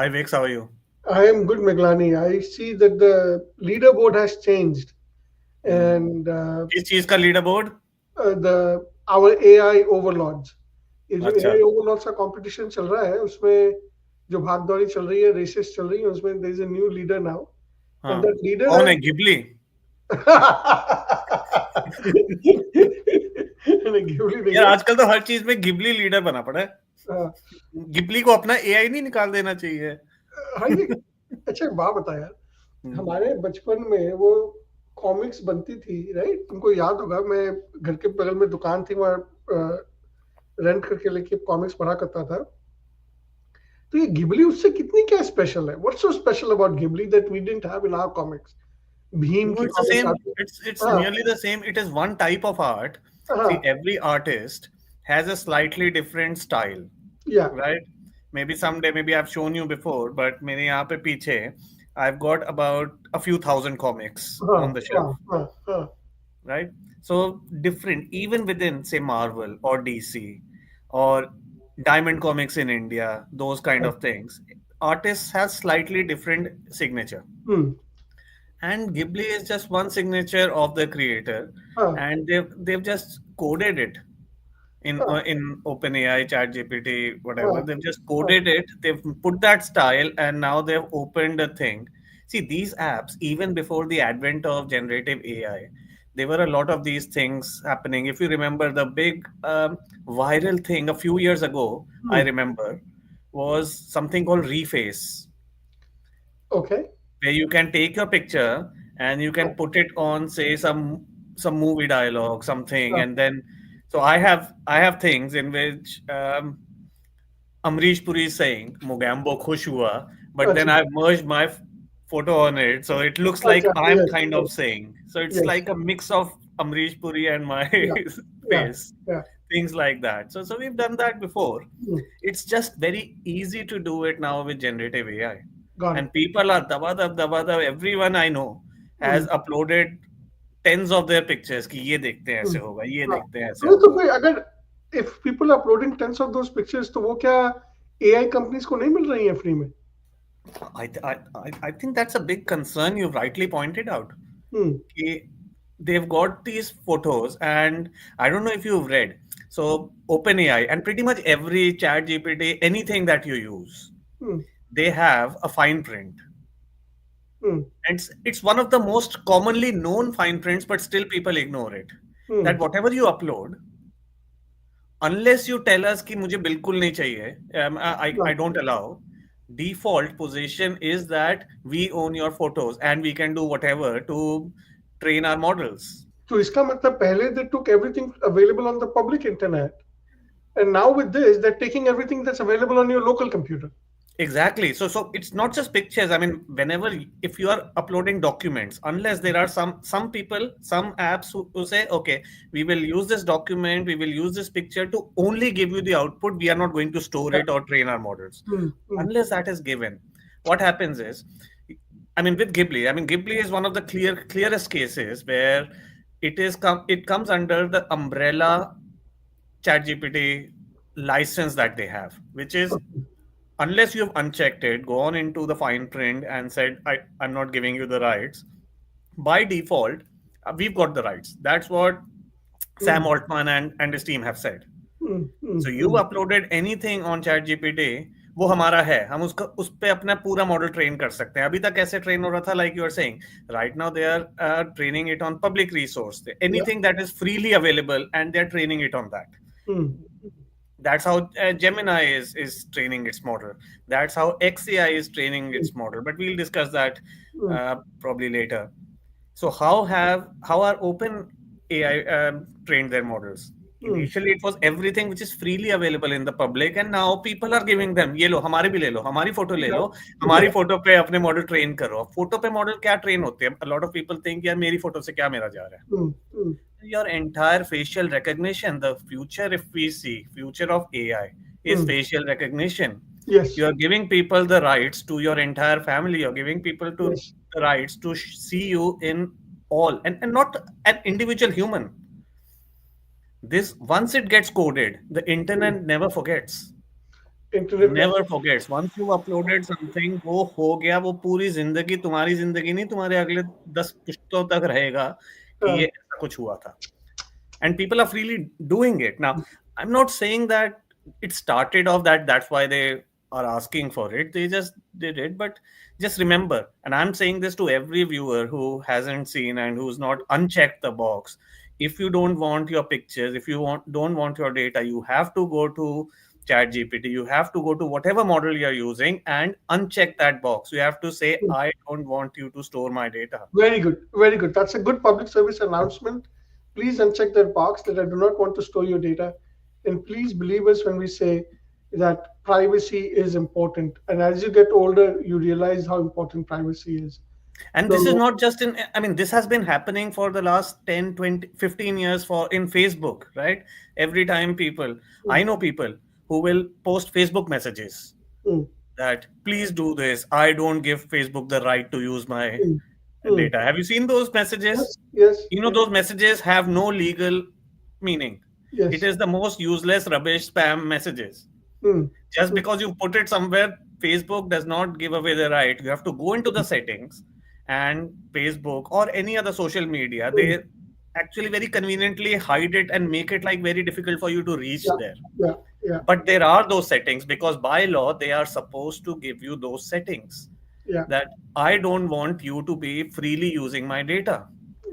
Hi Vix, how are you? I am good, Meglani. I see that the leaderboard has changed, hmm, and किस चीज का leader board? the our AI overlords. ये जो अच्छा. AI overlords का competition चल रहा है, उसमें जो भाग दौड़ी चल रही है, रेसेस चल रही है, उसमें there is a new leader now, हाँ. and that leader कौन है has. गिबली? नहीं, गिबली नहीं यार है. आजकल तो हर चीज में गिबली लीडर बना पड़ा है. हाँ, गिबली को अपना एआई नहीं निकाल देना चाहिए. हाँ, ये अच्छा एक बात बता यार. हम्म, हमारे बचपन में वो कॉमिक्स बनती थी, राइट? तुमको याद होगा, मैं घर के बगल में दुकान थी, वहाँ रेंट करके लेके कॉमिक्स पढ़ा करता था. तो ये गिबली उससे कितनी क्या स्पेशल है? What's so special about Ghibli that we didn't have in our comics? Bheem No, की it's the कॉमिक्स same. आती. It's हाँ, nearly the same. It is one type of art. See, हाँ, every artist has a slightly different style, या, right? Maybe someday, maybe I've shown you before, but मेरे यहाँ पे पीछे, I've got about a few thousand comics हाँ, on the हाँ, shelf, हाँ, हाँ, right? So different, even within, say, Marvel or DC or Diamond Comics in India, those kind हाँ, of things, artists have slightly different signature. Hmm, And Ghibli is just one signature of the creator, हाँ, and they've just coded it हाँ, in OpenAI, ChatGPT, हाँ, whatever. They've just हाँ, coded it. They've put that style, and now they've opened a thing. See, these apps, even before the advent of generative AI, there were a lot of these things happening. If you remember the big viral thing a few years ago, I hmm, remember, was something called Reface, okay, where you can take your picture and you can हाँ, put it on, say, some movie dialogue, something, हाँ, and then so I have things in which Amrish Puri is saying Mugambo khush hua, but then अच्छा, I've merged my photo on it, so it looks like अच्छा, I'm yes, kind of yes, saying. So it's yes, like a mix of Amrish Puri and my या, या, face, या, things like that. So we've done that before. It's just very easy to do it now with generative AI. Got it. And people are dabadab. Everyone I know has uploaded tens of their pictures कि ये देखते हैं ऐसे होगा, ये हाँ, देखते हैं ऐसे नहीं तो होगा. फिर अगर if people are uploading tens of those pictures, तो वो क्या एआई कंपनीज को नहीं मिल रही है फ्री में? I think that's a big concern you rightly pointed out. हम्म, कि they've got these photos, and I don't know if you've read. So OpenAI and pretty much every chat GPT, anything that you use, hmm, they have a fine print. Hmm, And it's one of the most commonly known fine prints, but still people ignore it. Hmm, That whatever you upload, unless you tell us कि मुझे बिल्कुल नहीं चाहिए, I हाँ. don't allow. Default position is that we own your photos and we can do whatever to train our models. तो इसका मतलब पहले they took everything available on the public internet, and now with this they taking everything that's available on your local computer. Exactly. So it's not just pictures. I mean, whenever if you are uploading documents, unless there are some people, some apps who say, okay, we will use this document, we will use this picture to only give you the output. We are not going to store it or train our models. Hmm, hmm, Unless that is given, what happens is, I mean, with Ghibli, I mean, Ghibli is one of the clearest cases where it comes under the umbrella ChatGPT license that they have, which is unless you've unchecked it, gone into the fine print and said, I'm not giving you the rights, by default, we've got the rights. That's what Sam hmm, Altman and his team have said. Hmm, So you uploaded anything on ChatGPT, वो हमारा है, हम उसका उस पे अपना पूरा model train कर सकते हैं. अभी तक कैसे ट्रेन हो रहा था, like you are saying, right now they are training it on public resource, या, anything that is freely available and they are training it on that. Hmm, That's how Gemini is training its model. That's how XAI is training hmm, its model. But we'll discuss that hmm, probably later. So how are Open AI trained their models? Hmm, Initially, it was everything which is freely available in the public, and now people are giving them. ये लो हमारे भी ले लो, हमारी photo ले या, लो, हमारी photo पे अपने मॉडल ट्रेन करो. अब फोटो पे मॉडल क्या ट्रेन होते हैं? A lot of people think यार मेरी फोटो से क्या मेरा जा रहा है? हम्म, हम्म, Your entire facial recognition, the future, if we see future of AI is hmm, facial recognition. Yes, You're giving people the rights to your entire family. You're giving people to yes. the rights to see you in all, and not an individual human. This once it gets coded, the internet never forgets. Internet never forgets, once you uploaded something, वो हो गया, वो पूरी जिंदगी, तुम्हारी जिंदगी नहीं, तुम्हारे अगले 10 पुश्तों तक रहेगा कि ये ऐसा कुछ हुआ था. And people are freely doing it now. I'm not saying that it started off that that's why they are asking for it, they just did it. But just remember, and I'm saying this to every viewer who hasn't seen and who's not unchecked the box, if you don't want your pictures, if you don't want your data, you have to go to chat gpt, you have to go to whatever model you're using and uncheck that box. You have to say, I don't want you to store my data. Very good, very good. That's a good public service announcement. Please uncheck that box that I do not want to store your data. And please believe us when we say that privacy is important. And as you get older, you realize how important privacy is. And this is So, not just in, I mean, this has been happening for the last 10, 20, 15 years for in Facebook, right? Every time people, I mm, know people who will post Facebook messages mm, that please do this, I don't give Facebook the right to use my mm, mm. data. Have you seen those messages? Yes, yes, You know, yes, those messages have no legal meaning. It yes. is the most useless rubbish spam messages. Mm, Just mm, because you put it somewhere, Facebook does not give away the right. You have to go into the settings, and Facebook or any other social media, mm. they actually very conveniently hide it and make it like very difficult for you to reach Yeah, there. yeah, yeah, But there are those settings because by law they are supposed to give you those settings yeah, that I don't want you to be freely using my data.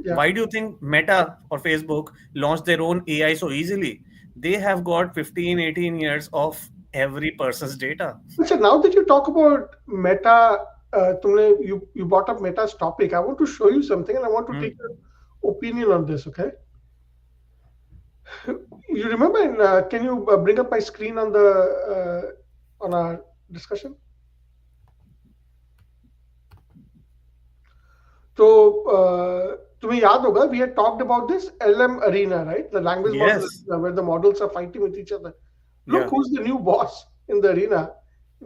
yeah. Why do you think Meta or Facebook launched their own AI so easily? They have got 15, 18 years of every person's data. So now that you talk about Meta, you brought up Meta's topic. I want to show you something, and I want to Hmm. take your opinion on this. Okay, you remember? Can you bring up my screen on our discussion? So तुम्हें याद होगा, we had talked about this LM arena, right? The language model Yes. arena, where the models are fighting with each other. Look Yeah. who's the new boss in the arena.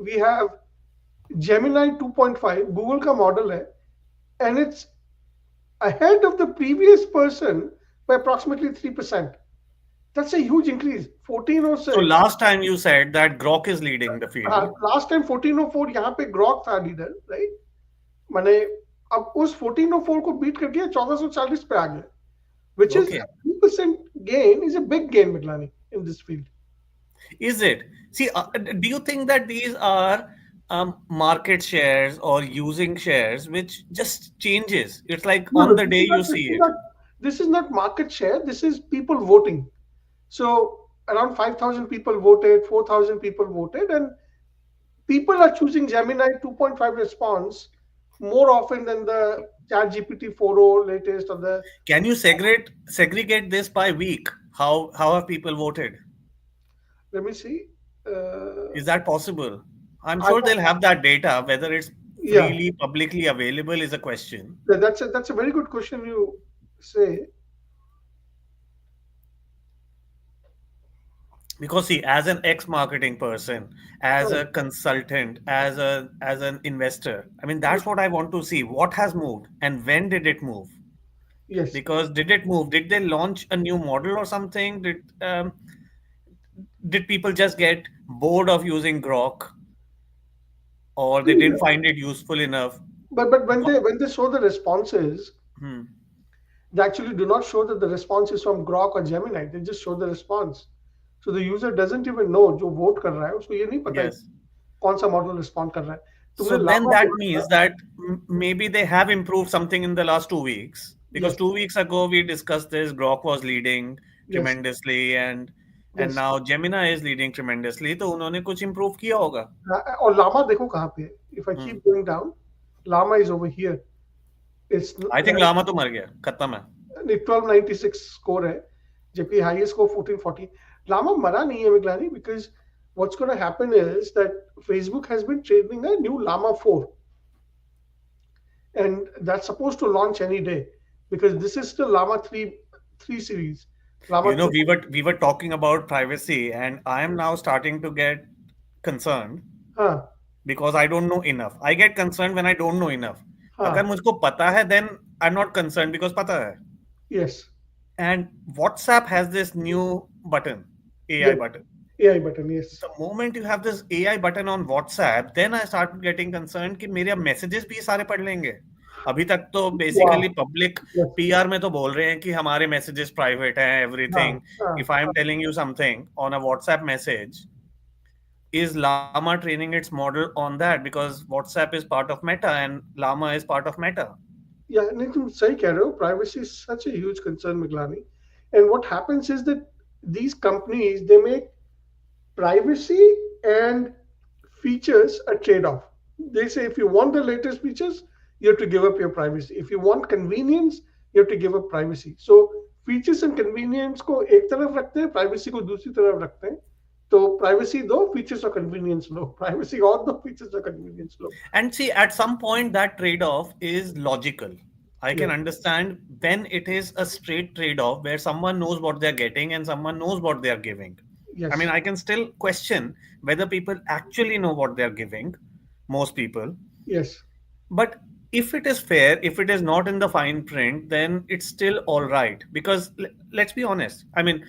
We have Gemini 2.5, Google का model है, and it's ahead of the previous person by approximately 3%. That's a huge increase. So 1406, last time you said that Grok is leading the field. Last time 1404 यहाँ पे Grok था leader, right? मैंने अब उस 1404 को beat करके 1440 पे आ गया, which is Okay. a 3% gain, is a big gain, Miglani, in this field. Is it? See, do you think that these are market shares or using shares which just changes? It's like No, on no, the day you see it. this is not market share. This is people voting. So around 5,000 people voted, 4,000 people voted, and people are choosing Gemini 2.5 response more often than the Chat GPT 4.0 latest or the. Can you segregate this by week? How have people voted? Let me see. Uh, Is that possible? I'm I sure they'll have that data. Whether it's Yeah, freely publicly available is a question. that's a very good question you say. Because see, as an ex-marketing person, as Oh, a consultant, as an investor, I mean that's what I want to see. What has moved and when did it move? yes. Because did it move? Did they launch a new model or something? Did people just get bored of using Grok, or they didn't find it useful enough? But when they show the responses, Hmm. they actually do not show that the response is from Grok or Gemini. They just show the response. So the user doesn't even know जो vote कर रहा है उसको ये नहीं पता है Yes. कौन सा मॉडल रिस्पॉन्ड कर रहा है. So तुमने then लामा that बोला था. means that maybe they have improved something in the last 2 weeks. Because Yes, 2 weeks ago we discussed this, Grok was leading yes, tremendously, and yes. now Gemini is leading tremendously. तो उन्होंने कुछ improve किया होगा. और लामा देखो कहाँ पे है. If I Hmm. keep going down, Llama is over here. It's I think right. Lama तो मर गया, खत्म है. 1296 स्कोर है, जबकि हाईएस्ट स्कोर 1440. लामा मरा नहीं है Miglani, because what's going to happen is that Facebook has been training a new Llama 4, and that's supposed to launch any day, because this is still Llama 3 series. You Llama know, 3. we were talking about privacy, and I am now starting to get concerned हाँ, because I don't know enough. I get concerned when I don't know enough. अगर हाँ, मुझको पता है, then I'm not concerned because पता है. yes, And WhatsApp has this new button, AI yes, button. AI button, yes. The moment you have this AI button on WhatsApp, then I started getting concerned कि मेरे messages भी सारे पढ़ लेंगे. अभी तक तो basically Wow. Public Yes. PR में तो बोल रहे हैं कि हमारे मैसेजेस प्राइवेट हैं, हाँ, एवरीथिंग. हाँ. If I am telling you something on a WhatsApp message, is Llama training its model on that? Because WhatsApp is part of Meta and Llama is part of Meta. Yeah, नहीं तुम सही कह रहे हो. Privacy is such a huge concern, Miglani. And what happens is that these companies, they make privacy and features a trade-off. They say if you want the latest features, you have to give up your privacy. If you want convenience, you have to give up privacy. So features and convenience को एक तरफ रखते हैं, privacy को दूसरी तरफ रखते हैं. तो privacy दो, features और convenience लो. Privacy और दो, features और convenience low. And see, at some point, that trade off is logical. I can Yes, understand when it is a straight trade off where someone knows what they're getting and someone knows what they're giving. I mean, yes, I can still question whether people actually know what they're giving, most people. yes. But if it is fair, if it is not in the fine print, then it's still all right. Because let's be honest. I mean,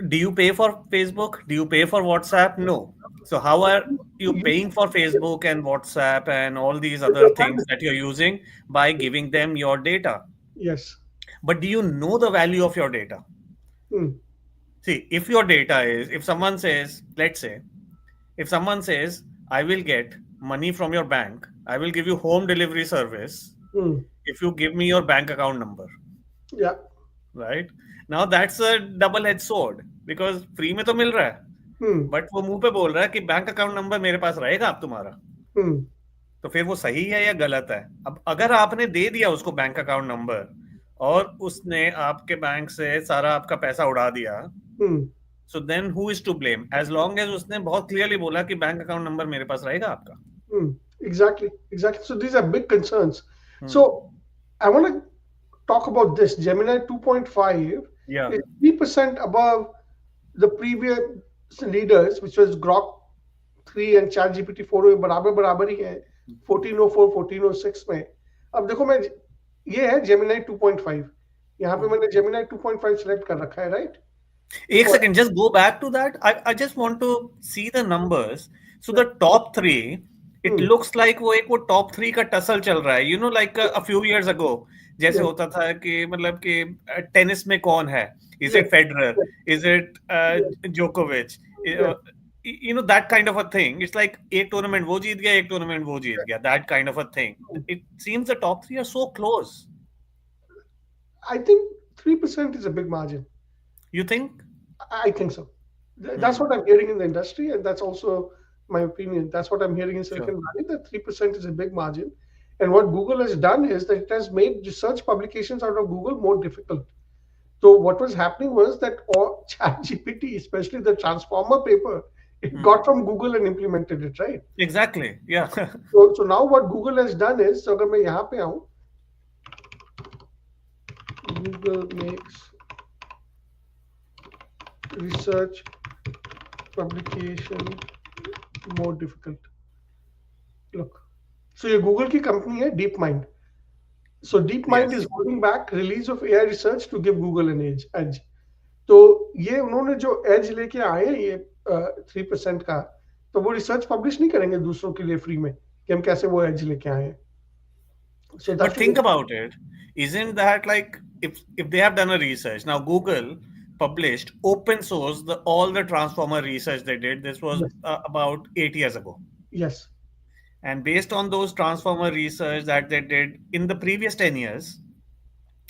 do you pay for Facebook? Do you pay for WhatsApp? No. So how are you paying for Facebook and WhatsApp and all these other things that you're using? By giving them your data. Yes. But do you know the value of your data? Hmm. See, if your data is, if someone says, let's say, if someone says, I will get money from your bank, I will give you home delivery service Hmm. if you give me your bank account number, Yeah. right? Now that's a double-edged sword because free में तो मिल रहा है, Hmm. But वो मुंह पे बोल रहा है कि बैंक अकाउंट नंबर मेरे पास रहेगा अब तुम्हारा. Hmm. तो फिर वो सही है या गलत है? अब अगर आपने दे दिया उसको बैंक अकाउंट नंबर और उसने आपके बैंक से सारा आपका पैसा उड़ा दिया, Hmm. So then who is to blame? As long as उसने बहुत क्लियरली बोला कि बैंक अकाउंट नंबर मेरे पास रहेगा आपका. Hmm. Exactly. Exactly. So these are big concerns. Hmm. So I want to talk about this. Gemini 2.5 या is 3% above the previous leaders, which was Grok 3 and ChatGPT 4 में बराबर बराबर ही है 1404 1406 में. अब देखो मैं ये है Gemini 2.5. यहाँ पे मैंने Gemini 2.5 सेलेक्ट कर रखा है, राइट? एक second, just go back to that. I just want to see the numbers. So the top three, it hmm. Looks like वो टॉप थ्री का टसल चल रहा है, you know, like a few years ago. जैसे Yes, होता था कि मतलब कि टेनिस में कौन है, is yes, it Federer, yes, is it yes, जोकोविच, yes. you know, that kind of a thing. It's like एक टूर्नामेंट वो जीत गया, एक टूर्नामेंट वो जीत गया, that kind of a thing. It seems the top three are so close. I think 3% is a big margin. You think? I think so. That's Hmm. what I'm hearing in the industry, and that's also my opinion. That's what I'm hearing in Sure. Silicon Valley, that 3% is a big margin. And what Google has done is that it has made research publications out of Google more difficult. So what was happening was that all ChatGPT, especially the transformer paper, it Hmm. got from Google and implemented it, right? Exactly. Yeah. So now what Google has done is, so अगर मैं यहाँ पे आऊँ, Google makes research publication more difficult. Look, so ये Google की company है DeepMind. So DeepMind is Yes. holding back release of AI research to give Google an edge. तो ये उन्होंने जो एज लेके आए हैं ये 3% का, तो वो रिसर्च पब्लिश नहीं करेंगे दूसरों के लिए फ्री में कि हम कैसे वो एज लेके आए हैं. So But that's think about it. Isn't that like, if they have done a research now, Google published open source all the transformer research they did. This was yes, about 8 years ago. yes, And based on those transformer research that they did in the previous 10 years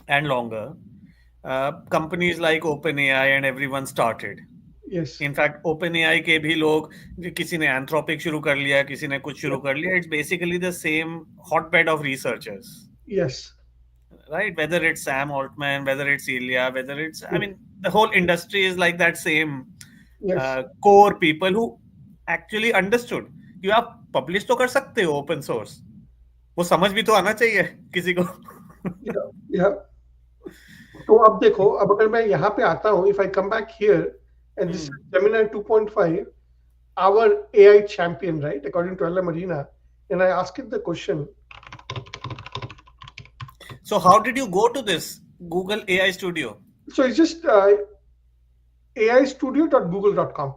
and longer, companies like OpenAI and everyone started. yes, in fact open AI के भी लोग, किसी ने Anthropic शुरू कर लिया, किसी ने कुछ शुरू yes, कर लिया. It's basically the same hotbed of researchers, yes, right? Whether it's Sam Altman, whether it's Ilya, whether it's, I yes, mean, the whole industry is like that same yes, core people who actually understood कि आप publish तो कर सकते हो open source, वो समझ भी तो आना चाहिए किसी को. yeah, yeah. तो अब देखो, अब अगर मैं यहाँ पे आता हूँ, if I come back here and this is Hmm. Gemini 2.5, our AI champion, right, according to Ella Marina, and I ask it the question. So how did you go to this Google AI Studio? So it's just aistudio.google.com.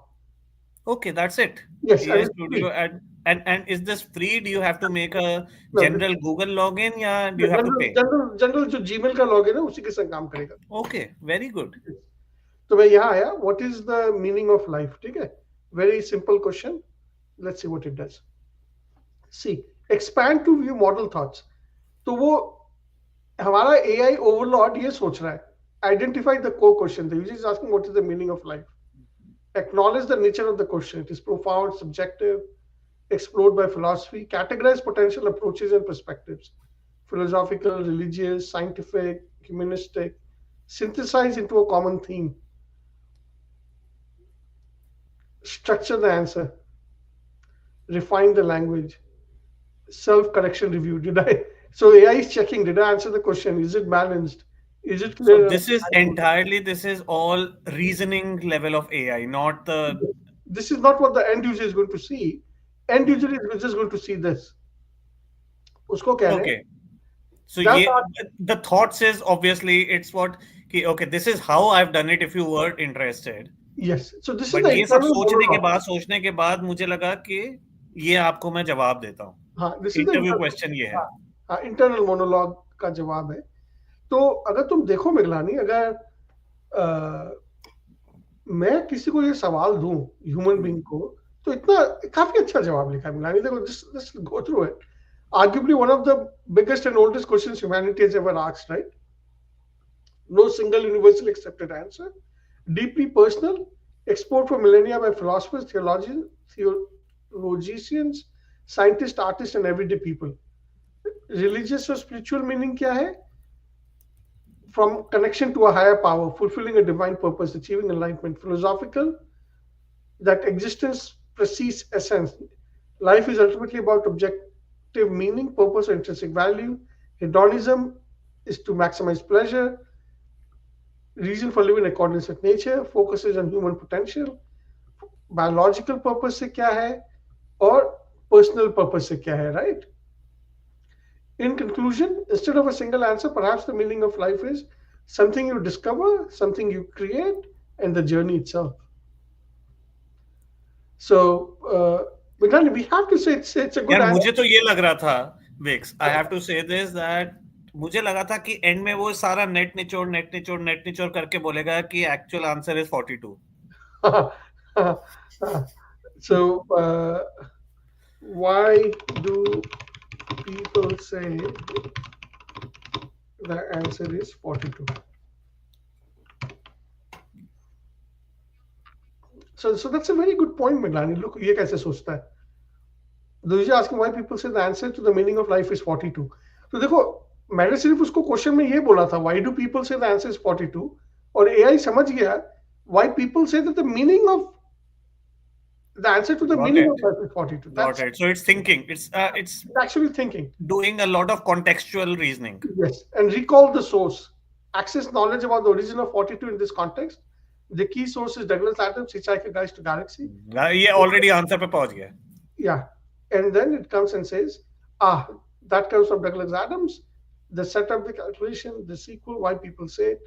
Okay, that's it. Yes, AI and it's Studio free. and is this free? Do you have to make a No, this general Google login, yeah? Do you have to general pay? General general जो Gmail का login है उसी के संग काम करेगा. Okay, very good. तो मैं यहाँ आया. What is the meaning of life? ठीक है, very simple question. Let's see what it does. See, expand to view model thoughts. तो वो हमारा एआई ओवरलॉर्ड ये सोच रहा है, identify the core question. The user is asking what is the meaning of life. Acknowledge the nature of the question. It is profound, subjective, explored by philosophy. Categorize potential approaches and perspectives: philosophical, religious, scientific, humanistic. Synthesize into a common theme. Structure the answer. Refine the language. Self-correction review. Did I? So AI is checking. Did I answer the question? Is it balanced? Is it So clear? this is all reasoning level of AI, not the This is not what the end user is going to see. End user is just going to see this. उसको कह रहे हैं okay. So that yeah, the thoughts is obviously it's what okay, this is how I've done it if you were interested. yes. So this is but the ये सब internal monologue. सोचने के बाद मुझे लगा कि ये आपको मैं जवाब देता हूँ. हाँ, this is the interview question ये है. हाँ, हाँ, इंटरनल मोनोलॉग का जवाब है. तो अगर तुम देखो मिगलानी, अगर मैं किसी को ये सवाल दूं ह्यूमन बीइंग को, तो इतना काफी अच्छा जवाब लिखा है मिगलानी. देखो, just go through it. Arguably one of the biggest and oldest questions humanity has ever asked, right? No single universal accepted answer. Deeply personal, explored for millennia by philosophers, theologians, scientists, artists, and everyday people. Religious or spiritual meaning क्या है? From connection to a higher power, fulfilling a divine purpose, achieving enlightenment. Philosophical, that existence precedes essence. Life is ultimately about objective meaning, purpose, or intrinsic value. Hedonism is to maximize pleasure. Reason for living in accordance with nature, focuses on human potential. Biological purpose से क्या है और personal purpose से क्या है, right? In conclusion, instead of a single answer, perhaps the meaning of life is something you discover, something you create, and the journey itself. So, Mignani, we have to say it's a good यार answer. मुझे तो ये लग रहा था Vicks I have to से this that मुझे लगा था कि एंड में वो सारा नेट निचोड़ करके बोलेगा कि actual answer is 42. So, why do people say the answer is 42? So that's a very good point, Miglani. Look, ये कैसे सोचता है? Those are asking why people say the answer to the meaning of life is 42. तो देखो, मैंने सिर्फ उसको question में ये बोला था, why do people say the answer is 42? और AI समझ गया why people say that the meaning of the answer to the Got meaning it. of life is 42. Got it. So it's thinking. It's actually thinking. doing a lot of contextual reasoning. Yes, and recall the source. Access knowledge about the origin of 42 in this context. The key source is Douglas Adams, Hitchhiker Guide to Galaxy. ये already answer पे पहुंच गया. Yeah, and then it comes and says, that comes from Douglas Adams. The setup, the calculation, the sequel, why people say it,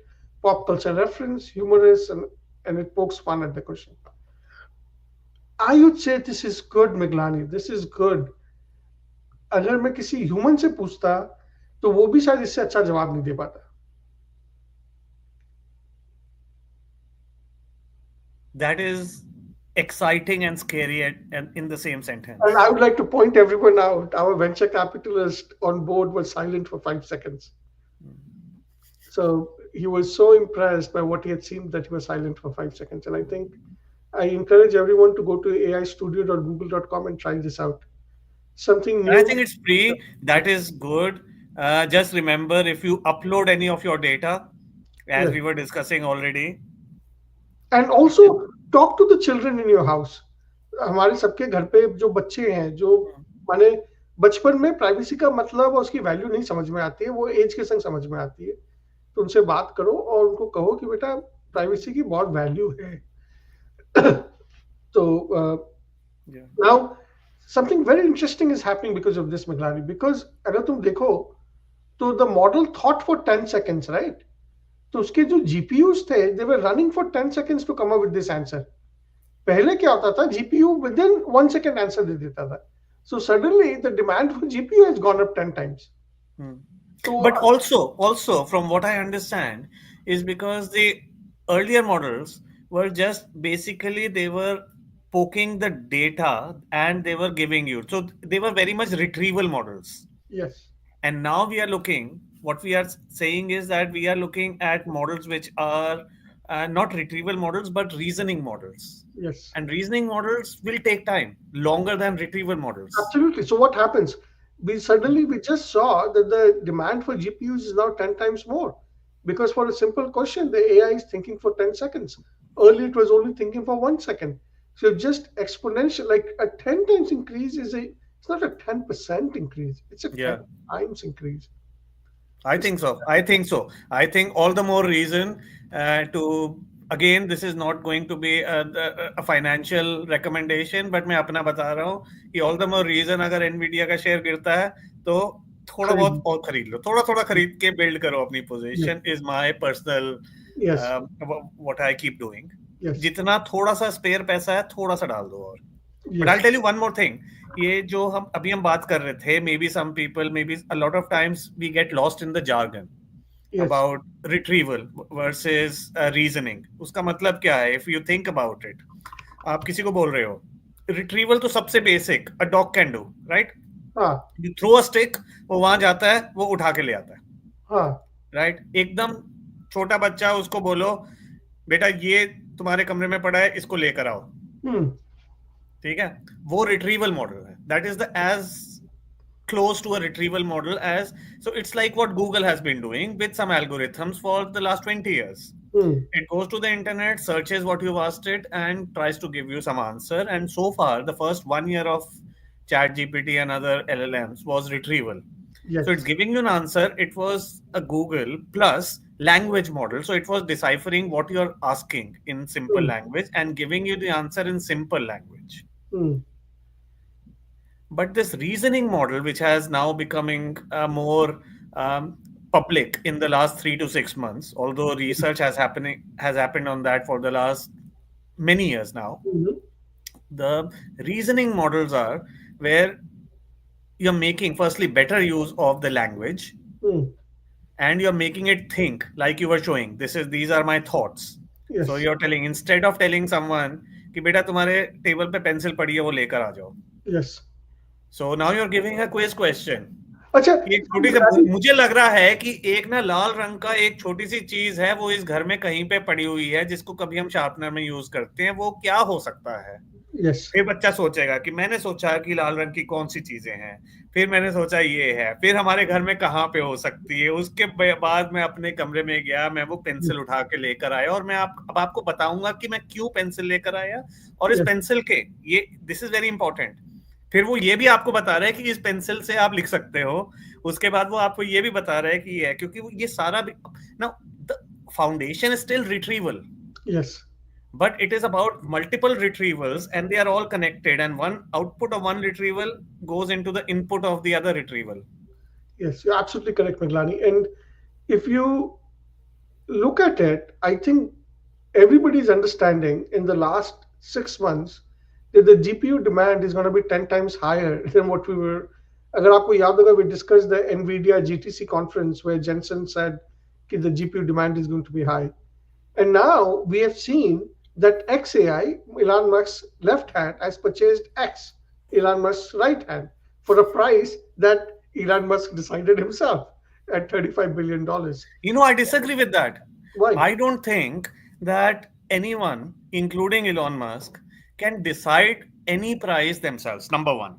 pop culture reference, humorous, and it pokes fun at the question. I would say this is good, Miglani. This is good. अगर मैं किसी human से पूछता तो वो भी शायद इससे अच्छा जवाब नहीं दे पाता. That is exciting and scary and in the same sentence. And I would like to point everyone out. Our venture capitalist on board was silent for 5 seconds. So he was so impressed by what he had seen that he was silent for 5 seconds. And I think I encourage everyone to go to aistudio.google.com and try this out. Something new. And I think it's free. That is good. Just remember, if you upload any of your data, as we were discussing already. And also talk to the children in your house. हमारे सबके घर पे जो बच्चे हैं, जो माने बचपन में प्राइवेसी का मतलब और उसकी वैल्यू नहीं समझ में आती है, वो एज के संग समझ में आती है. तो उनसे बात करो और उनको कहो कि बेटा प्राइवेसी की बहुत वैल्यू है. तो now something very interesting is happening because of this, Miglani. Because अगर तुम देखो तो the model thought for 10 seconds, right? तो उसके जो जीपीयूज थे they were running for 10 seconds to come up with this answer. पहले क्या होता था, GPU within 1 second answer दे देता था. So suddenly the demand for GPU has gone up 10 times. Hmm. तो But also, from what I understand, is because the earlier models were just basically they were poking the data and they were giving you. So they were very much retrieval models. yes, And now we are looking, what we are saying is that we are looking at models which are not retrieval models, but reasoning models. yes. And reasoning models will take time, longer than retrieval models. Absolutely. So what happens? We just saw that the demand for GPUs is now 10 times more, because for a simple question, the AI is thinking for 10 seconds. Earlier, it was only thinking for 1 second. So just exponential, like a 10 times increase it's not a 10% increase, it's a 10 Yeah. times increase. I It's, think so. I think so. I think all the more reason to again, this is not going to be a financial recommendation, but मैं अपना बता रहा हूँ कि all the more reason अगर Nvidia का share गिरता है तो थोड़ा बहुत खरीद. और खरीद लो, थोड़ा थोड़ा खरीद के बिल्ड करो अपनी Yes, position is my personal yes, what I keep doing. yes, जितना थोड़ा सा स्पेयर पैसा है थोड़ा सा डाल दो और. But I yes, tell you one more thing. ये जो हम बात कर रहे थे, maybe some people maybe a lot of times we get lost in the jargon yes. About retrieval versus reasoning. उसका मतलब क्या है? If you think about it, आप किसी को बोल रहे हो रिट्रीवल तो सबसे basic a dog can do, right? हाँ, यू थ्रो अ स्टिक, वो वहां जाता है, वो उठा के ले आता है, हाँ. राइट? एकदम छोटा बच्चा, उसको बोलो बेटा ये तुम्हारे कमरे में पड़ा है, इसको लेकर आओ. Hmm, ठीक है, वो रिट्रीवल मॉडल है. That is the edge close to a retrieval model as. So it's like what Google has been doing with some algorithms for the last 20 years. hmm. It goes to the internet, searches what you've asked it, and tries to give you some answer. And so far, the first 1 year of chat gpt and other llms was retrieval. So it's Yes. giving you an answer. It was a Google plus language model, so it was deciphering what you're asking in simple Hmm, language and giving you the answer in simple language. hmm, But this reasoning model, which has now becoming more public in the last 3 to 6 months, although research has happened on that for the last many years now, hmm, the reasoning models are where you're making firstly better use of the language, hmm. and you're making it think, like you were showing these are my thoughts. So Yes, you're telling, instead of telling someone कि बेटा तुम्हारे table पे pencil पड़ी है वो लेकर आ जाओ, yes. So now you are giving a quiz question अच्छा, कि एक तो छोटी सी, गिलानी. मुझे लग रहा है कि एक ना लाल रंग का एक छोटी सी चीज है, वो इस घर में कहीं पे पड़ी हुई है, जिसको कभी हम शार्पनर में यूज करते हैं, वो क्या हो सकता है? Yes, फिर बच्चा सोचेगा कि मैंने सोचा कि लाल रंग की कौन सी चीजें हैं, फिर मैंने सोचा ये है, फिर हमारे घर में कहाँ पे हो सकती है. उसके बाद मैं अपने कमरे में गया, मैं वो पेंसिल उठा के लेकर आया, और मैं अब आपको बताऊंगा कि मैं क्यों पेंसिल लेकर आया. और इस yes, पेंसिल के, ये दिस इज वेरी इंपॉर्टेंट, फिर वो ये भी आपको बता रहा है कि इस पेंसिल से आप लिख सकते हो. उसके बाद वो आपको ये भी बता रहा है कि ये है, क्योंकि ये सारा ना, the foundation is still retrieval, yes, but it is about multiple retrievals and they are all connected, and one output of one retrieval goes into the input of the other retrieval. yes. You're absolutely correct, Meglani. And if you look at it, I think everybody's understanding in the last 6 months that the GPU demand is going to be 10 times higher than what we were. अगर आपको याद होगा, we discussed the NVIDIA GTC conference where Jensen said that the GPU demand is going to be high. And now we have seen that XAI, Elon Musk's left hand, has purchased X, Elon Musk's right hand, for a price that Elon Musk decided himself at $35 billion. You know, I disagree with that. Why? I don't think that anyone, including Elon Musk, can decide any price themselves, number one.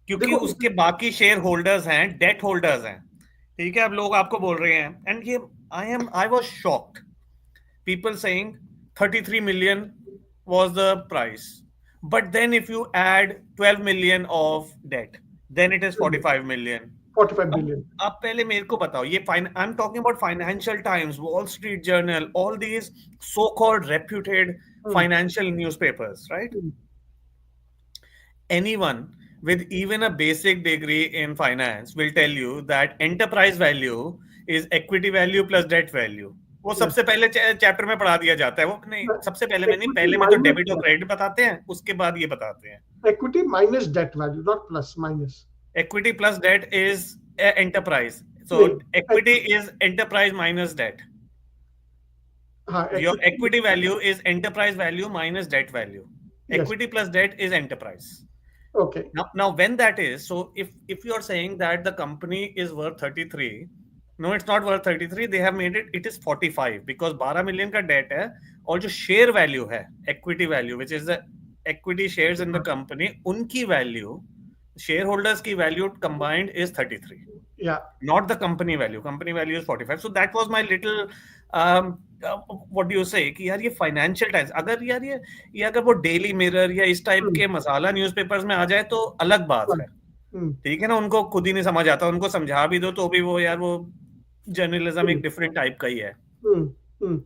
क्योंकि देखो, उसके बाकी share holders हैं, date holders हैं. ठीक है, अब लोग आपको बोल रहे हैं, एंड ये I was shocked, people saying 33 million was the price. But then if you add 12 million of debt, then it is 45 million. 45 अब billion. आप पहले मेरे को बताओ, ये fine I am talking about financial times, wall street journal, all these so called reputed Hmm, financial newspapers, right? hmm, Anyone with even a basic degree in finance will tell you that enterprise value is equity value plus debt value. वो yes. सबसे पहले chapter में पढ़ा दिया जाता है, वो नहीं सबसे पहले में नहीं, Equity पहले में तो minus डेबिट और debt. क्रेडिट बताते हैं, उसके बाद ये बताते हैं Equity minus debt value, not plus, minus. equity plus debt is enterprise. नहीं, So equity is enterprise minus debt. हाँ, Your equity. equity value is enterprise value minus debt value. Yes. Equity plus debt is enterprise. Okay. Now when that is, so if you are saying that the company is worth 33, no, it's not worth 33. They have made it is 45 because 12 million का debt है और जो share value है, equity value, which is the equity shares in the company, उनकी value, shareholders की value combined is 33. Yeah. Not the company value. Company value is 45. So that was my little what do you say कि यार ये financial times अगर यार ये अगर वो डेली मिरर या इस टाइप Hmm. के मसाला न्यूज़पेपर्स में आ जाए तो अलग बात है, Hmm. ठीक है ना, उनको खुद ही नहीं समझ आता, उनको समझा भी दो तो भी वो यार वो जर्नलिज्म Hmm. एक डिफरेंट टाइप का ही है. Hmm. Hmm.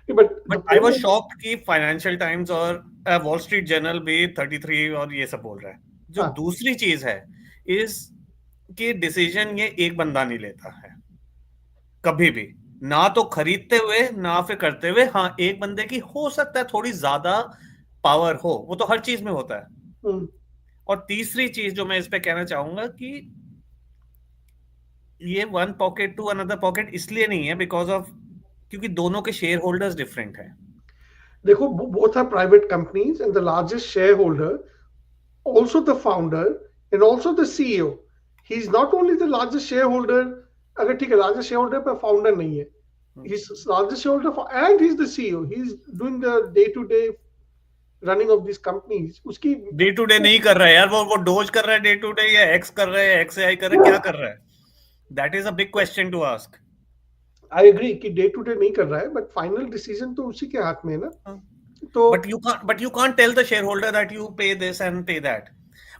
Yeah, but the but I point was is, shocked कि फाइनेंशियल टाइम्स और वॉल स्ट्रीट जर्नल भी 33 और ये सब बोल रहा है. जो हाँ, दूसरी चीज है इज कि डिसीजन ये एक बंदा नहीं लेता है कभी भी, ना तो खरीदते हुए ना फिर करते हुए. हाँ, एक बंदे की हो सकता है थोड़ी ज्यादा पावर हो, वो तो हर चीज में होता है. hmm. और तीसरी चीज जो मैं इस पे कहना चाहूंगा कि ये one pocket to another pocket इसलिए नहीं है बिकॉज ऑफ क्योंकि दोनों के शेयर होल्डर्स डिफरेंट हैं. देखो, both are private companies and the largest shareholder, also the founder and also the CEO. He's not only the largest shareholder, अगर ठीक है largest shareholder पर founder नहीं है. He's largest shareholder and he's the CEO. He's doing the day-to-day running of these companies. उसकी day to day नहीं कर रहा है यार, वो डोज कर रहा है डे टू डे या एक्स कर रहा है, एक्स आई कर रहा है, क्या कर रहा है? That is a big question to ask. I agree कि डे टू डे नहीं कर रहा है, बट फाइनल डिसीजन तो उसी के हाथ में है ना. तो But you can't tell the shareholder that you pay this and pay that.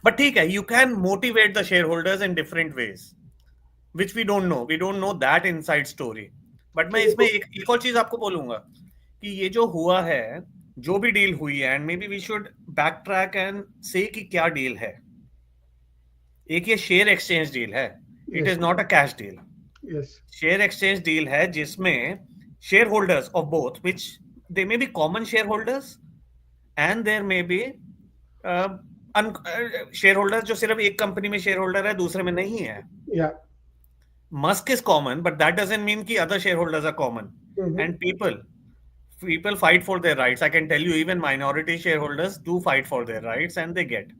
But ठीक है, you can motivate the shareholders in different ways, which we don't know that inside story. But मैं इसमें देखो, एक और चीज आपको बोलूंगा कि ये जो हुआ है, जो भी डील हुई है, and maybe we should back track and say कि क्या डील है. एक ये शेयर एक्सचेंज डील है, it yes, is not a cash deal. Yes, share exchange deal है जिसमें shareholders of both which they may be common shareholders and there may be shareholder जो सिर्फ एक company में share holder है दूसरे में नहीं है. या, Musk is common, but that doesn't mean कि other shareholders are common. And people fight for their rights. I can tell you, even minority shareholders do fight for their rights, and they get.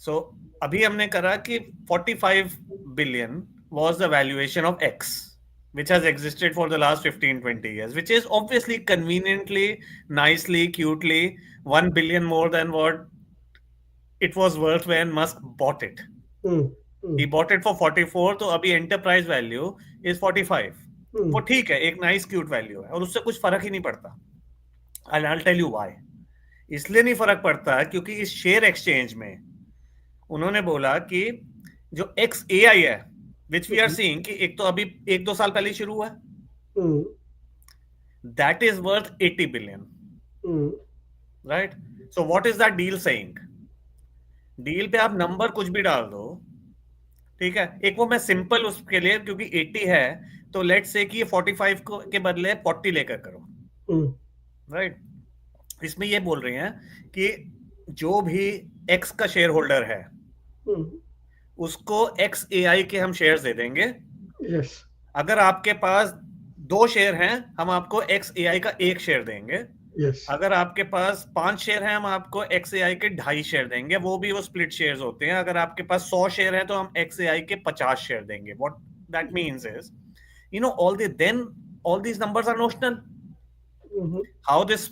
So अभी हमने करा कि 45 billion was the valuation of X, which has existed for the last 15-20 years, which is obviously conveniently, nicely, cutely 1 billion more than what it was worth when Musk bought it. He bought it for 44, तो अभी enterprise value is 45. वो ठीक है, एक nice cute value है और उससे कुछ फर्क ही नहीं पड़ता. I'll tell you why. इसलिए नहीं फर्क पड़ता क्योंकि इस शेयर एक्सचेंज में उन्होंने बोला कि जो एक्स ए आई है विच वी आर सीइंग कि एक तो अभी 1-2 साल पहले शुरू हुआ, that is worth 80 billion. Right. So what is that deal saying? Deal पे आप नंबर कुछ भी डाल दो, ठीक है. एक वो मैं सिंपल उसके लिए क्योंकि 80 है तो लेट्स से कि ये 45 को के बदले 40 लेकर करो, राइट. इसमें ये बोल रहे हैं कि जो भी एक्स का शेयर होल्डर है उसको एक्स ए आई के हम शेयर्स दे देंगे. यस, अगर आपके पास 2 शेयर हैं हम आपको एक्स ए आई का 1 शेयर देंगे. यस, अगर आपके पास 5 शेयर हैं हम आपको एक्स ए आई के 2.5 शेयर देंगे, वो भी वो स्प्लिट शेयर्स होते हैं. अगर आपके पास 100 शेयर हैं तो हम एक्स ए आई के 50 शेयर देंगे. What that means is all these numbers are notional. How this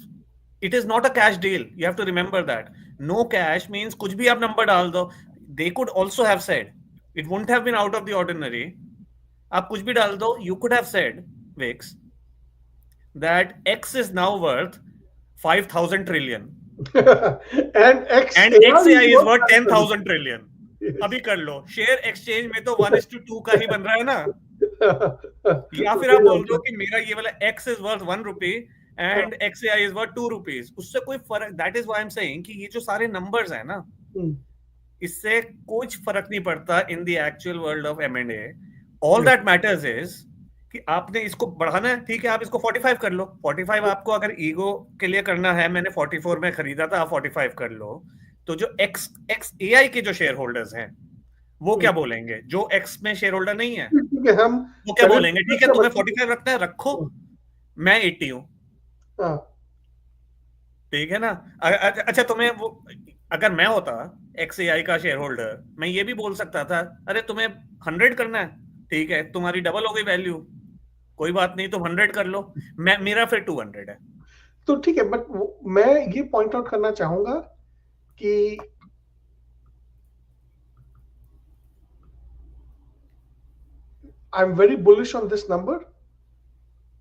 it is not a cash deal, you have to remember that. No cash means कुछ भी आप नंबर डाल दो. They could also have said, it wouldn't have been out of the ordinary, आप कुछ भी डाल दो. You could have said, Vix, that X is now worth 5,000 trillion and and XAI XAI is is worth worth 5,000. 10,000 trillion. अभी कर लो. Share exchange में तो 1:2 का ही बन रहा है ना. या फिर आप बोल दो कि मेरा ये वाला X is worth 1 rupee and XAI is worth 2 rupees. उससे कोई फर्क, that is why I am saying कि ये जो सारे नंबर्स हैं ना इससे कुछ फर्क नहीं पड़ता in the actual world of M and A. All that matters is कि आपने इसको बढ़ाना है, ठीक है, आप इसको 45 कर लो। 45 आपको अगर ईगो के लिए करना है, मैंने 44 में खरीदा था, आप 45 कर लो। तो जो एक्स एक्स एआई के जो शेयर होल्डर्स हैं वो क्या बोलेंगे, जो एक्स में शेयर होल्डर नहीं है ठीक है, हम वो क्या पहले बोलेंगे, ठीक बिजनेस है का तुम्हें मतलब। 45 रखना है रखो, मैं 80 हूँ। हाँ। ठीक है ना। अच्छा तुम्हें वो, अगर मैं होता एक्स एआई का शेयर होल्डर, मैं ये भी बोल सकता था, अरे तुम्हें 100 करना है, ठीक है तुम्हारी डबल हो गई वैल्यू, कोई बात नहीं, तुम 100 कर लो, मैं मेरा फिर 200 है। तो ठीक है, बट मैं ये पॉइंट आउट करना चाहूंगा कि I am very bullish on this number.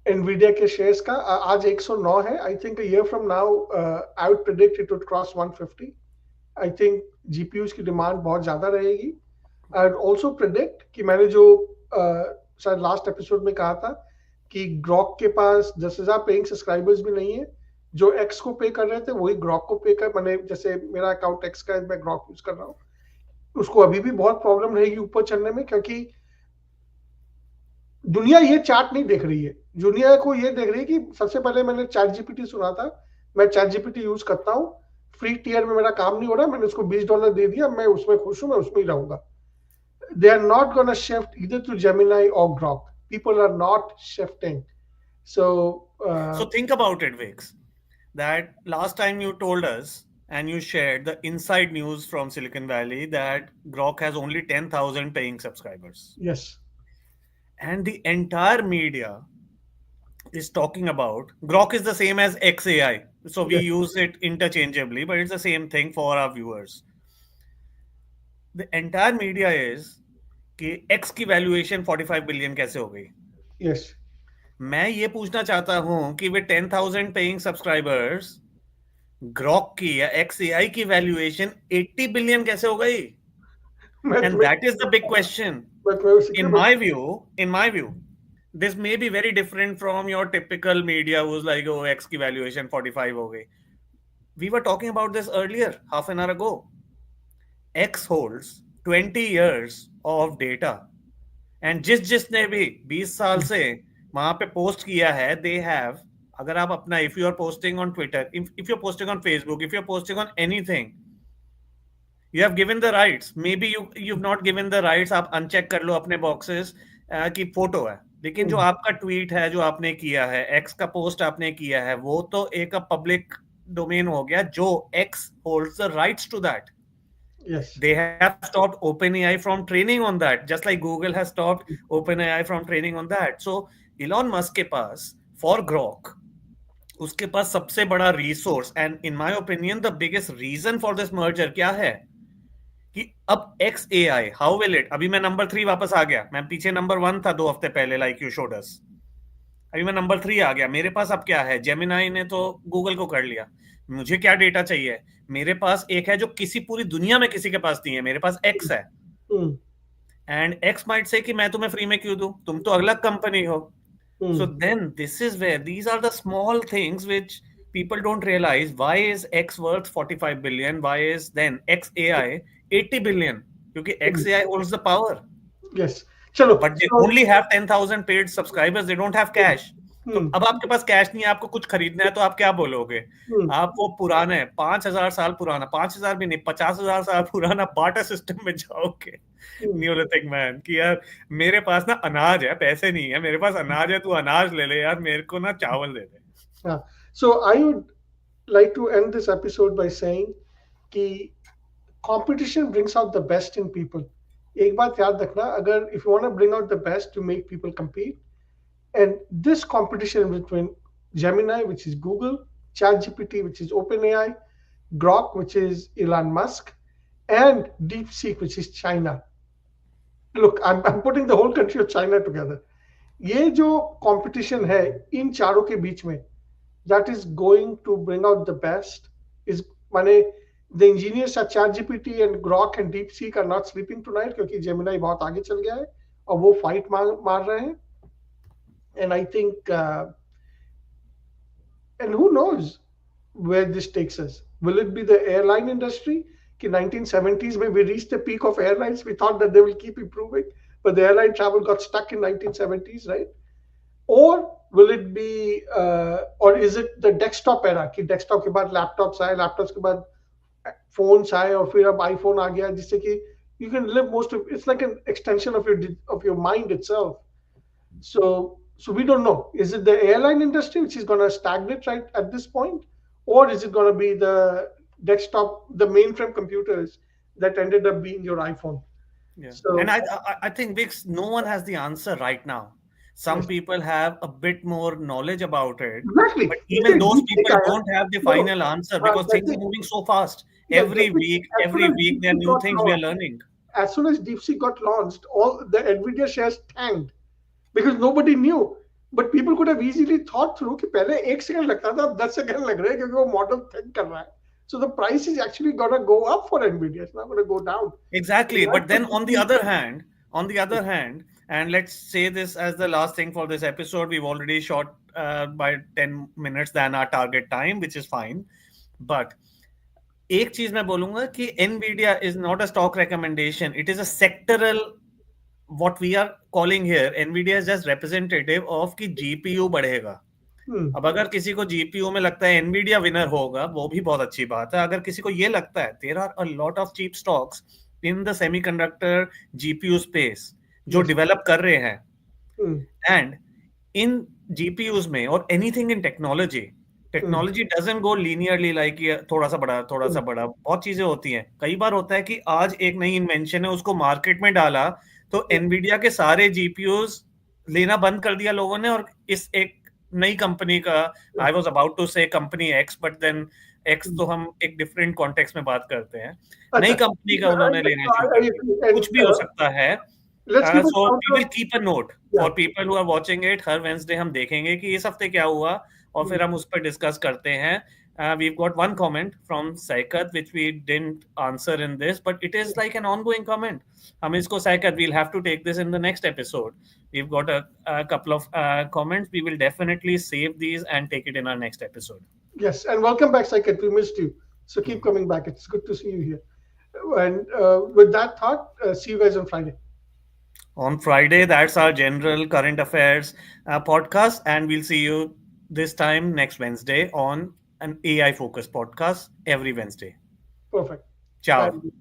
Nvidia के शेयर्स का आज 109 है। I think year from now I would predict it would cross 150। I think GPUs की डिमांड बहुत ज्यादा रहेगी। आई वुड ऑल्सो प्रेडिक्ट कि मैंने जो शायद लास्ट एपिसोड में कहा था कि ग्रॉक के पास 10,000 पेइंग सब्सक्राइबर्स भी नहीं है। जो एक्स को पे कर रहे थे वही ग्रॉक को पे कर, मैंने जैसे मेरा अकाउंट एक्स का है, मैं ग्रॉक यूज कर रहा हूँ, उसको अभी भी बहुत प्रॉब्लम रहेगी ऊपर चलने में, क्योंकि दुनिया ये चार्ट नहीं देख रही है। दुनिया को ये देख रही है कि सबसे पहले मैंने चैट जीपीटी सुना था, मैं चैट जीपीटी यूज करता हूँ, फ्री टीयर में मेरा काम नहीं हो रहा, मैंने उसको $20 दे दिया, मैं उसमें खुश हूँ, मैं उसमें ही रहूंगा। They are not going to shift either to Gemini or Grok. People are not shifting. So, So think about it, Vix, that last time you told us and you shared the inside news from Silicon Valley that Grok has only 10,000 paying subscribers. yes, And the entire media is talking about Grok is the same as XAI. So we yes, use it interchangeably, but it's the same thing for our viewers. The entire media is कि X की valuation 45 billion कैसे हो गई। yes. मैं ये पूछना चाहता हूं कि वे 10,000 पेइंग सब्सक्राइबर्स ग्रॉक की या एक्स एआई की वैल्यूएशन 80 बिलियन कैसे हो गई। मैं एंड तुम्हें that is the big question. मैं secret in my view in my view this may be very different from your typical media who's like, oh, x की valuation 45 हो गई। We were talking about this earlier half an hour ago। x holds 20 years of data, and जिसने भी 20 साल से वहां पे post किया है, दे हैव, अगर आप अपना, if you are posting on Twitter, if you are posting on Facebook, if you are posting on anything, you have given the rights, maybe you not given the rights, आप uncheck कर लो अपने boxes की photo है, लेकिन जो आपका tweet है जो आपने किया है, एक्स का पोस्ट आपने किया है, वो तो एक पब्लिक डोमेन हो गया, जो X holds the rights to that. yes, They have stopped OpenAI from training on that, just like Google has stopped OpenAI from training on that. So Elon Musk के पास for Grok, उसके पास सबसे बड़ा resource, and in my opinion the biggest reason for this merger क्या है, कि अब X A I how will it, अभी मैं नंबर 3 वापस आ गया, मैं पीछे नंबर 1 था 2 हफ्ते पहले, लाइक यू शोड अस, अभी मैं नंबर 3 आ गया। मेरे पास अब क्या है, जेमिनाई ने तो गूगल को कर लिया, मुझे क्या डेटा चाहिए, मेरे पास एक है जो किसी पूरी दुनिया में किसी के पास नहीं है, मेरे पास एक्स है। एंड एक्स माइट से कि मैं तुम्हें फ्री में क्यों दूं, तुम तो अलग कंपनी हो। So then this is where these are the small things which people don't realize. Why is X worth 45 billion? Why is then XAI 80 billion? क्योंकि XAI holds the power. yes. चलो, But they so, only have 10,000 paid subscribers. They don't have cash. तो अब आपके पास cash नहीं है, आपको कुछ खरीदना है, तो आप क्या बोलोगे, आप वो पुराने 5,000 साल पुराना, 5,000 भी नहीं, 50,000 साल पुराना बार्टर सिस्टम में जाओगे, न्यूलिथिक मैन, कि यार मेरे पास ना अनाज है, पैसे नहीं है, मेरे पास अनाज है, तू अनाज ले ले यार, मेरे को ना चावल दे दे। हाँ, so I would like to end this episode by saying कि competition brings out the best in people. एक बात याद रखना, अगर if you want to bring out the best to make people compete, and this competition between Gemini, which is Google, ChatGPT, which is OpenAI, Grok, which is Elon Musk, and DeepSeek, which is China. Look, I'm putting the whole country of China together. ये जो competition है इन चारों के बीच में, that is going to bring out the best. is माने the engineers at ChatGPT and Grok and DeepSeek are not sleeping tonight क्योंकि Gemini बहुत आगे चल गया है और वो fight मार रहे हैं. And I think, and who knows where this takes us? Will it be the airline industry? In 1970s, when we reached the peak of airlines, we thought that they will keep improving, but the airline travel got stuck in 1970s, right? or will it be or is it the desktop era कि desktop के बाद laptops आए, laptops के बाद phones आए और फिर अब iPhone आ गया जिससे कि you can live most of it's like an extension of your mind itself. So we don't know. Is it the airline industry which is going to stagnate right at this point, or is it going to be the desktop, the mainframe computers that ended up being your iPhone? Yeah, and So I think Vix, no one has the answer right now. Some yes, people have a bit more knowledge about it, exactly. but even जैसे those DeepSeek people आया, don't have the no, final answer because things are जैसे moving so fast. yeah, जैसे as soon Every as week there are DeepSeek new got things we are launched, learning. as soon as DeepSeek got launched, all the Nvidia shares tanked because nobody knew. But people could have easily thought through कि पहले 1 second लगता था अब 10 second लग रहे हैं क्योंकि वो मॉडल थिंक कर रहा है. So the price is actually gonna go up for Nvidia. It's not gonna go down. Exactly. That's But what then on the other hand, and let's say this as the last thing for this episode, we've already shot by 10 minutes than our target time, which is fine. But एक चीज मैं बोलूंगा कि Nvidia is not a stock recommendation. It is a sectoral what we are calling here. Nvidia is just representative of कि GPU बढ़ेगा. Hmm. अब अगर किसी को जीपीयू में लगता है एनवीडिया विनर होगा वो भी बहुत अच्छी बात है अगर किसी को ये लगता है there are a lot of cheap stocks in the semiconductor GPU space जो Yes. डेवलप कर रहे हैं Hmm. एंड इन जीपीयूज में और anything in technology Hmm. Technology doesn't go linearly like थोड़ा Hmm. सा बड़ा बहुत चीजें होती हैं कई बार होता है कि आज एक नई इन्वेंशन है उसको मार्केट में डाला तो Hmm. एनवीडिया के सारे जीपीयूज लेना बंद कर दिया लोगों ने और इस एक नई कंपनी का Hmm. I was about to say company X but then X Hmm. तो हम एक डिफरेंट कॉन्टेक्स्ट में बात करते हैं नई अच्छा. कंपनी का उन्होंने लेना शुरू I कर दिया agree. कुछ And भी हो सकता है let's keep it so we counter. Will keep a note Yeah. For people who are watching it हर वेंसडे हम देखेंगे कि इस हफ्ते क्या हुआ और Hmm. फिर हम उस पर डिस्कस करते हैं we've got one comment from Saikat which we didn't answer in this but it is like an ongoing comment हम इसको Saikat we'll have to take this in the next episode we've got a couple of comments we will definitely save these and take it in our next episode. Yes. And welcome back, Saket. We missed you. So keep Hmm. coming back. It's good to see you here. And with that thought, see you guys on Friday. On Friday. That's our general current affairs podcast, and we'll see you this time next Wednesday on an AI focused podcast every Wednesday. Perfect. Ciao. And